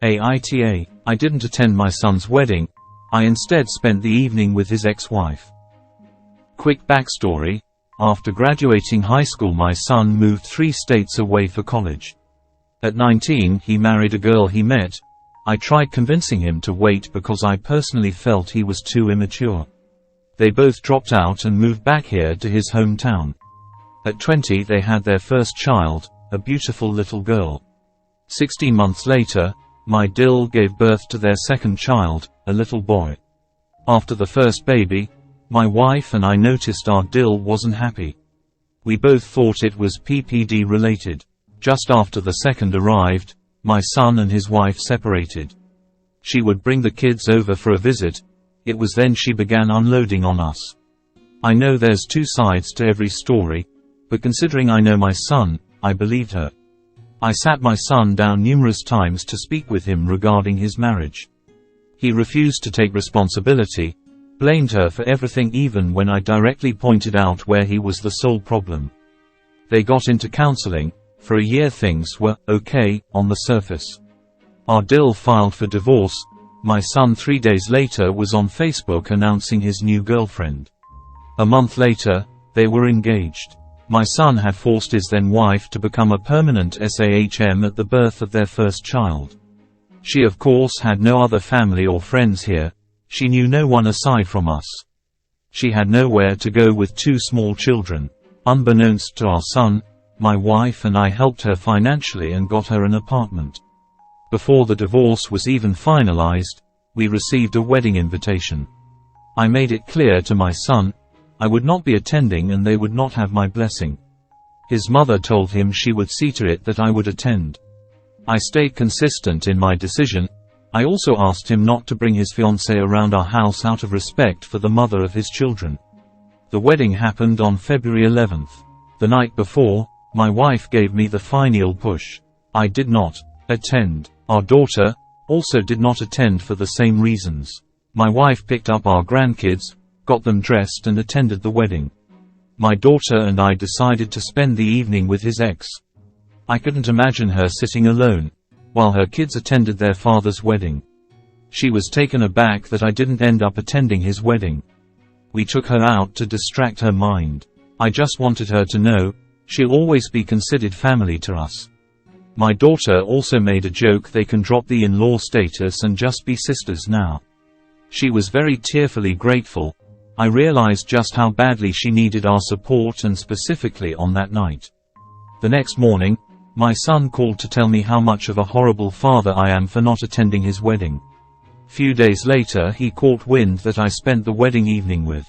AITA. I didn't attend my son's wedding. I instead spent the evening with his ex-wife. Quick backstory. After graduating high school, my son moved 3 states away for college. At 19, he married a girl he met. I tried convincing him to wait because I personally felt he was too immature. They both dropped out and moved back here to his hometown. At 20, they had their first child, a beautiful little girl. 16 months later, my dill gave birth to their second child, a little boy. After the first baby, my wife and I noticed our dill wasn't happy. We both thought it was PPD related. Just after the second arrived, my son and his wife separated. She would bring the kids over for a visit. It was then she began unloading on us. I know there's 2 sides to every story, but considering I know my son, I believed her. I sat my son down numerous times to speak with him regarding his marriage. He refused to take responsibility, blamed her for everything even when I directly pointed out where he was the sole problem. They got into counseling. For a year things were okay on the surface. Our dill filed for divorce. My son 3 days later was on Facebook announcing his new girlfriend. A month later, they were engaged. My son had forced his then wife to become a permanent SAHM at the birth of their first child. She of course had no other family or friends here. She knew no one aside from us. She had nowhere to go with 2 small children. Unbeknownst to our son, my wife and I helped her financially and got her an apartment. Before the divorce was even finalized, we received a wedding invitation. I made it clear to my son I would not be attending and they would not have my blessing. His mother told him she would see to it that I would attend. I stayed consistent in my decision. I also asked him not to bring his fiancée around our house out of respect for the mother of his children. The wedding happened on February 11th. The night before, my wife gave me the final push. I did not attend. Our daughter also did not attend for the same reasons. My wife picked up our grandkids, got them dressed and attended the wedding. My daughter and I decided to spend the evening with his ex. I couldn't imagine her sitting alone, while her kids attended their father's wedding. She was taken aback that I didn't end up attending his wedding. We took her out to distract her mind. I just wanted her to know, she'll always be considered family to us. My daughter also made a joke they can drop the in-law status and just be sisters now. She was very tearfully grateful. I realized just how badly she needed our support and specifically on that night. The next morning, my son called to tell me how much of a horrible father I am for not attending his wedding. Few days later he caught wind that I spent the wedding evening with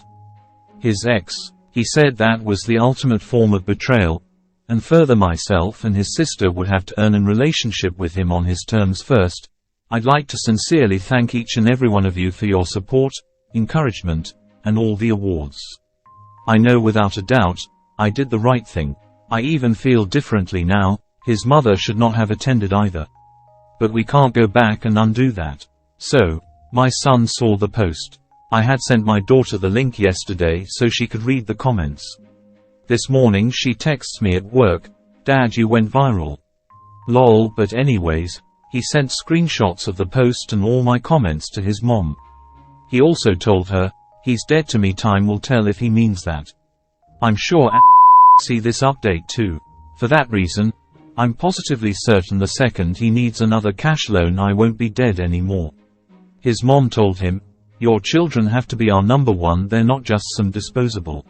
his ex. He said that was the ultimate form of betrayal, and further myself and his sister would have to earn a relationship with him on his terms first. I'd like to sincerely thank each and every one of you for your support, encouragement, and all the awards. I know without a doubt, I did the right thing. I even feel differently now. His mother should not have attended either. But we can't go back and undo that. So, my son saw the post. I had sent my daughter the link yesterday so she could read the comments. This morning she texts me at work, "Dad, you went viral." Lol, but anyways, he sent screenshots of the post and all my comments to his mom. He also told her, "He's dead to me, time will tell if he means that." I'm sure see this update too. For that reason, I'm positively certain the second he needs another cash loan I won't be dead anymore. His mom told him, "Your children have to be our number one, they're not just some disposable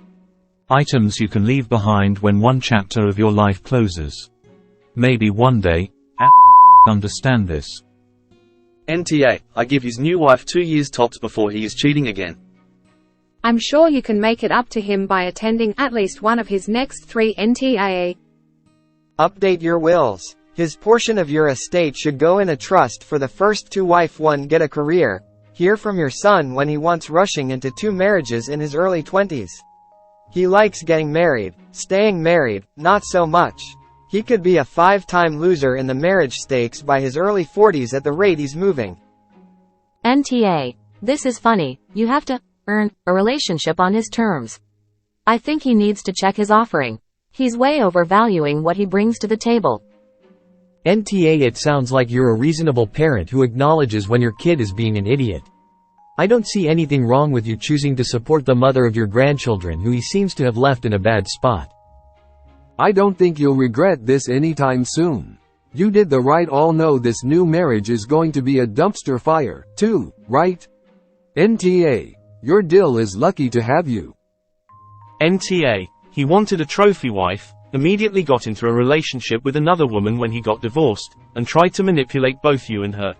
items you can leave behind when one chapter of your life closes." Maybe one day, understand this. NTA, I give his new wife 2 years tops before he is cheating again. I'm sure you can make it up to him by attending at least one of his next 3 NTA. Update your wills. His portion of your estate should go in a trust for the first 2. Wife 1, get a career. Hear from your son when he wants rushing into 2 marriages in his early 20s. He likes getting married. Staying married, not so much. He could be a 5-time loser in the marriage stakes by his early 40s at the rate he's moving. NTA. This is funny. You have to earn a relationship on his terms. I think he needs to check his offering. He's way overvaluing what he brings to the table. NTA, it sounds like you're a reasonable parent who acknowledges when your kid is being an idiot. I don't see anything wrong with you choosing to support the mother of your grandchildren who he seems to have left in a bad spot. I don't think you'll regret this anytime soon. You did the right. All know this new marriage is going to be a dumpster fire, too, right? NTA, your dill is lucky to have you. NTA, he wanted a trophy wife, immediately got into a relationship with another woman when he got divorced, and tried to manipulate both you and her.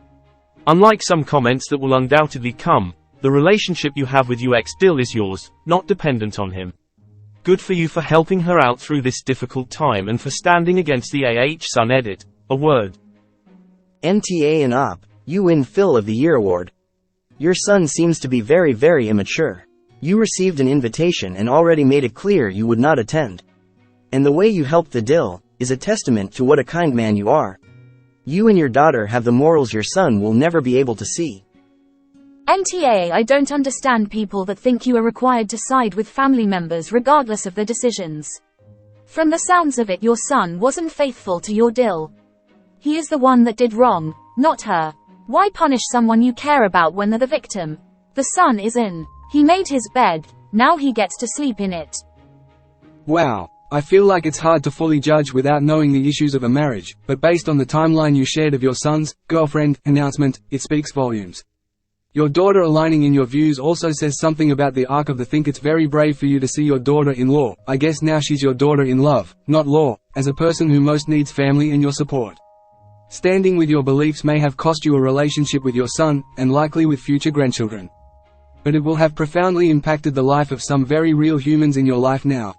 Unlike some comments that will undoubtedly come, the relationship you have with your ex-dill is yours, not dependent on him. Good for you for helping her out through this difficult time and for standing against the son edit. A word. NTA and Op, you win Phil of the Year award. Your son seems to be very, very immature. You received an invitation and already made it clear you would not attend. And the way you helped the dill is a testament to what a kind man you are. You and your daughter have the morals your son will never be able to see. NTA, I don't understand people that think you are required to side with family members regardless of their decisions. From the sounds of it, your son wasn't faithful to your dill. He is the one that did wrong, not her. Why punish someone you care about when they're the victim? The son is in. He made his bed, now he gets to sleep in it. Wow. I feel like it's hard to fully judge without knowing the issues of a marriage, but based on the timeline you shared of your son's girlfriend announcement, it speaks volumes. Your daughter aligning in your views also says something about the arc of the think. It's very brave for you to see your daughter-in-law, I guess now she's your daughter-in-love, not law, as a person who most needs family and your support. Standing with your beliefs may have cost you a relationship with your son, and likely with future grandchildren. But it will have profoundly impacted the life of some very real humans in your life now.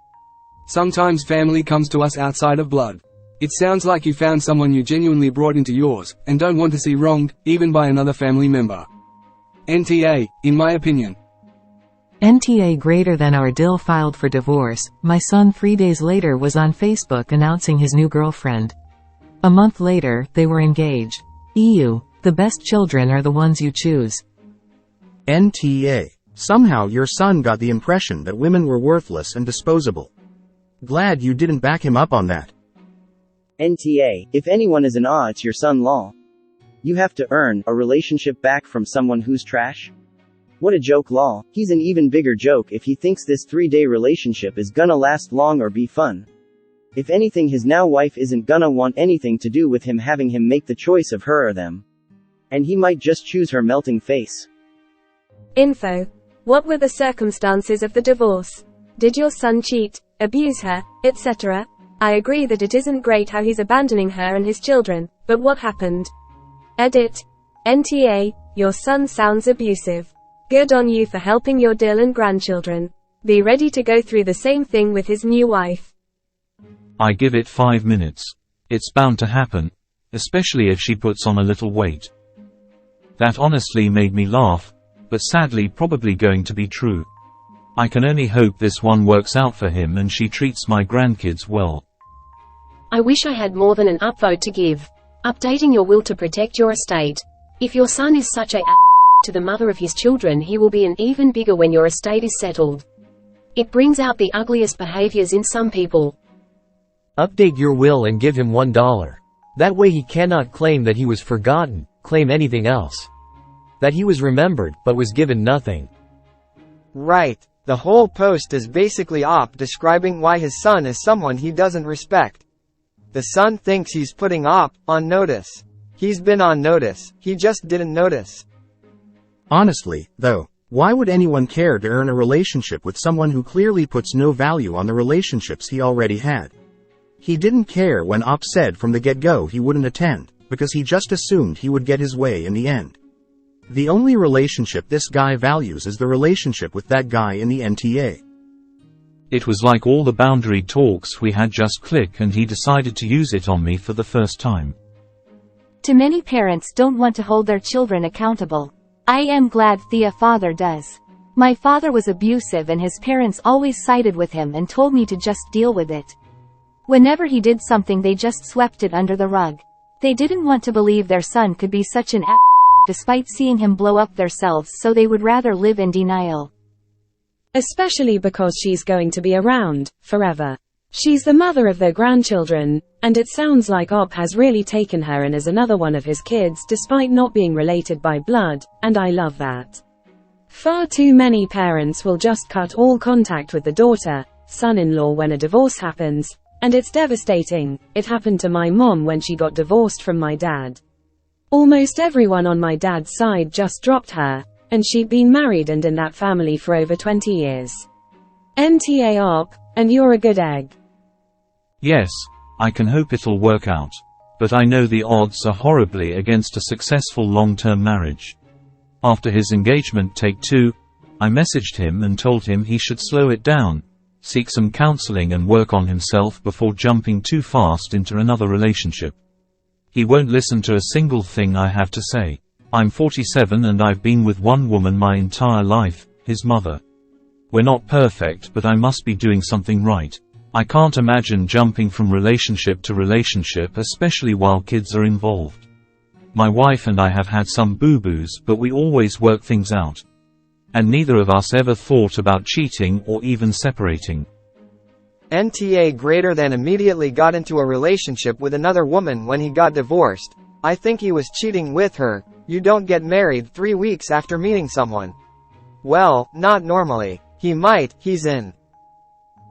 Sometimes family comes to us outside of blood. It sounds like you found someone you genuinely brought into yours, and don't want to see wronged, even by another family member. NTA, in my opinion. NTA greater than our dill filed for divorce. My son 3 days later was on Facebook announcing his new girlfriend. A month later, they were engaged. EU, the best children are the ones you choose. NTA, somehow your son got the impression that women were worthless and disposable. Glad you didn't back him up on that. NTA, if anyone is an it's your son-in-law. You have to earn a relationship back from someone who's trash? What a joke, law. He's an even bigger joke if he thinks this 3-day relationship is gonna last long or be fun. If anything, his now wife isn't gonna want anything to do with him having him make the choice of her or them. And he might just choose her melting face. Info. What were the circumstances of the divorce? Did your son cheat, abuse her, etc.? I agree that it isn't great how he's abandoning her and his children, but what happened? Edit. NTA, your son sounds abusive. Good on you for helping your dill and grandchildren. Be ready to go through the same thing with his new wife. I give it 5 minutes. It's bound to happen, especially if she puts on a little weight. That honestly made me laugh, but sadly probably going to be true. I can only hope this one works out for him and she treats my grandkids well. I wish I had more than an upvote to give. Updating your will to protect your estate. If your son is such a to the mother of his children, he will be an even bigger when your estate is settled. It brings out the ugliest behaviors in some people. Update your will and give him $1. That way he cannot claim that he was forgotten, claim anything else. That he was remembered, but was given nothing. Right. The whole post is basically Op describing why his son is someone he doesn't respect. The son thinks he's putting Op on notice. He's been on notice, he just didn't notice. Honestly, though, why would anyone care to earn a relationship with someone who clearly puts no value on the relationships he already had? He didn't care when Op said from the get-go he wouldn't attend, because he just assumed he would get his way in the end. The only relationship this guy values is the relationship with that guy in the NTA. It was like all the boundary talks we had just click and he decided to use it on me for the first time. Too many parents don't want to hold their children accountable. I am glad Thea father does. My father was abusive and his parents always sided with him and told me to just deal with it. Whenever he did something they just swept it under the rug. They didn't want to believe their son could be such an despite seeing him blow up themselves, so they would rather live in denial. Especially because she's going to be around forever. She's the mother of their grandchildren, and it sounds like Op has really taken her in as another one of his kids despite not being related by blood, and I love that. Far too many parents will just cut all contact with the daughter, son-in-law when a divorce happens, and it's devastating. It happened to my mom when she got divorced from my dad. Almost everyone on my dad's side just dropped her, and she'd been married and in that family for over 20 years. NTA Op, and you're a good egg. Yes, I can hope it'll work out. But I know the odds are horribly against a successful long-term marriage. After his engagement take 2, I messaged him and told him he should slow it down, seek some counseling and work on himself before jumping too fast into another relationship. He won't listen to a single thing I have to say. I'm 47 and I've been with one woman my entire life, his mother. We're not perfect, but I must be doing something right. I can't imagine jumping from relationship to relationship, especially while kids are involved. My wife and I have had some boo-boos, but we always work things out. And neither of us ever thought about cheating or even separating. NTA greater than immediately got into a relationship with another woman when he got divorced. I think he was cheating with her. You don't get married 3 weeks after meeting someone. Well, not normally. He might, he's in.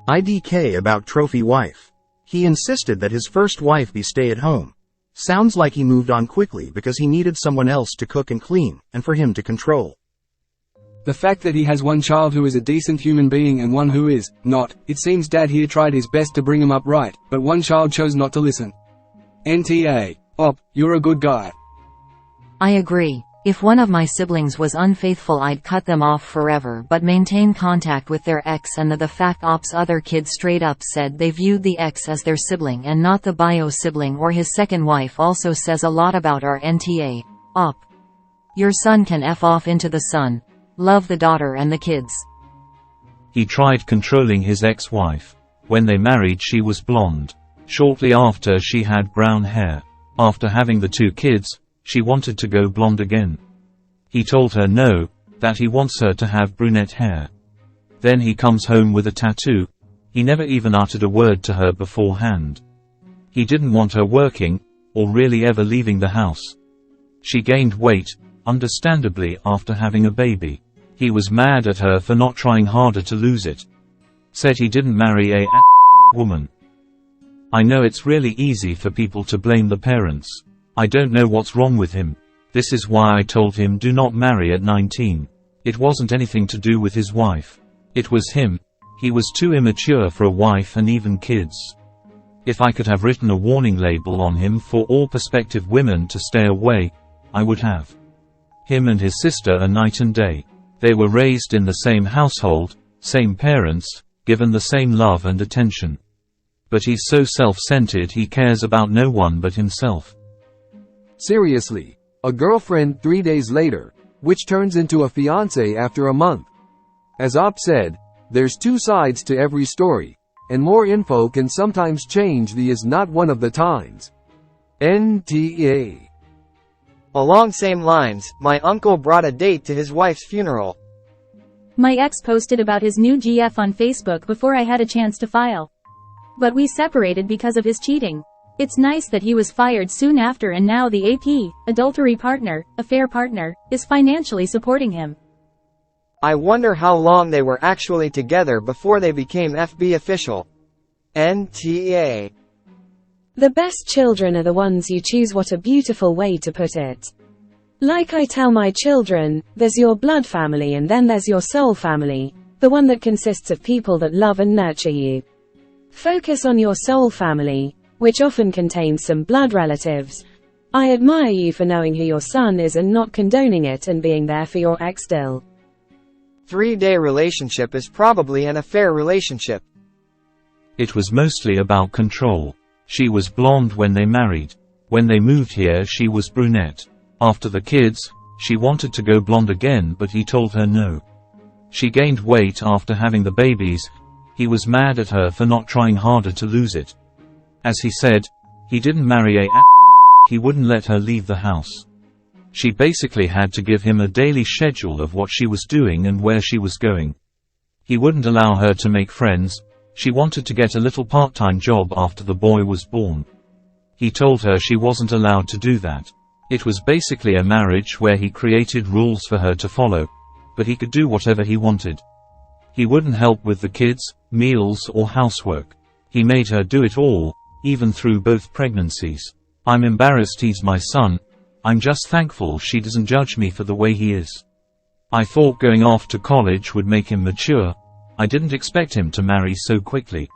IDK about trophy wife. He insisted that his first wife be stay-at-home. Sounds like he moved on quickly because he needed someone else to cook and clean, and for him to control. The fact that he has one child who is a decent human being and one who is not, it seems Dad here tried his best to bring him up right, but one child chose not to listen. NTA. Op, you're a good guy. I agree. If one of my siblings was unfaithful, I'd cut them off forever but maintain contact with their ex, and the fact Op's other kid straight up said they viewed the ex as their sibling and not the bio sibling or his second wife also says a lot about our NTA. Op. Your son can F off into the sun. Love the daughter and the kids. He tried controlling his ex-wife. When they married she was blonde. Shortly after she had brown hair. After having the 2 kids, she wanted to go blonde again. He told her no, that he wants her to have brunette hair. Then he comes home with a tattoo. He never even uttered a word to her beforehand. He didn't want her working, or really ever leaving the house. She gained weight, understandably, after having a baby. He was mad at her for not trying harder to lose it. Said he didn't marry a woman. I know it's really easy for people to blame the parents. I don't know what's wrong with him. This is why I told him do not marry at 19. It wasn't anything to do with his wife. It was him. He was too immature for a wife and even kids. If I could have written a warning label on him for all prospective women to stay away, I would have. Him and his sister are night and day. They were raised in the same household, same parents, given the same love and attention. But he's so self-centered he cares about no one but himself. Seriously. A girlfriend 3 days later, which turns into a fiancé after a month. As Op said, there's 2 sides to every story, and more info can sometimes change the is not one of the times. NTA. Along same lines, my uncle brought a date to his wife's funeral. My ex posted about his new GF on Facebook before I had a chance to file. But we separated because of his cheating. It's nice that he was fired soon after and now the AP, adultery partner, affair partner, is financially supporting him. I wonder how long they were actually together before they became FB official. NTA. The best children are the ones you choose. What a beautiful way to put it. Like I tell my children, there's your blood family and then there's your soul family, the one that consists of people that love and nurture you. Focus on your soul family, which often contains some blood relatives. I admire you for knowing who your son is and not condoning it and being there for your ex still. 3-day relationship is probably an affair relationship. It was mostly about control. She was blonde when they married. When they moved here she was brunette. After the kids, she wanted to go blonde again but he told her no. She gained weight after having the babies. He was mad at her for not trying harder to lose it. As he said, he didn't marry a he wouldn't let her leave the house. She basically had to give him a daily schedule of what she was doing and where she was going. He wouldn't allow her to make friends, She wanted to get a little part-time job after the boy was born. He told her she wasn't allowed to do that. It was basically a marriage where he created rules for her to follow, but he could do whatever he wanted. He wouldn't help with the kids, meals or housework. He made her do it all, even through both pregnancies. I'm embarrassed he's my son. I'm just thankful she doesn't judge me for the way he is. I thought going off to college would make him mature. I didn't expect him to marry so quickly.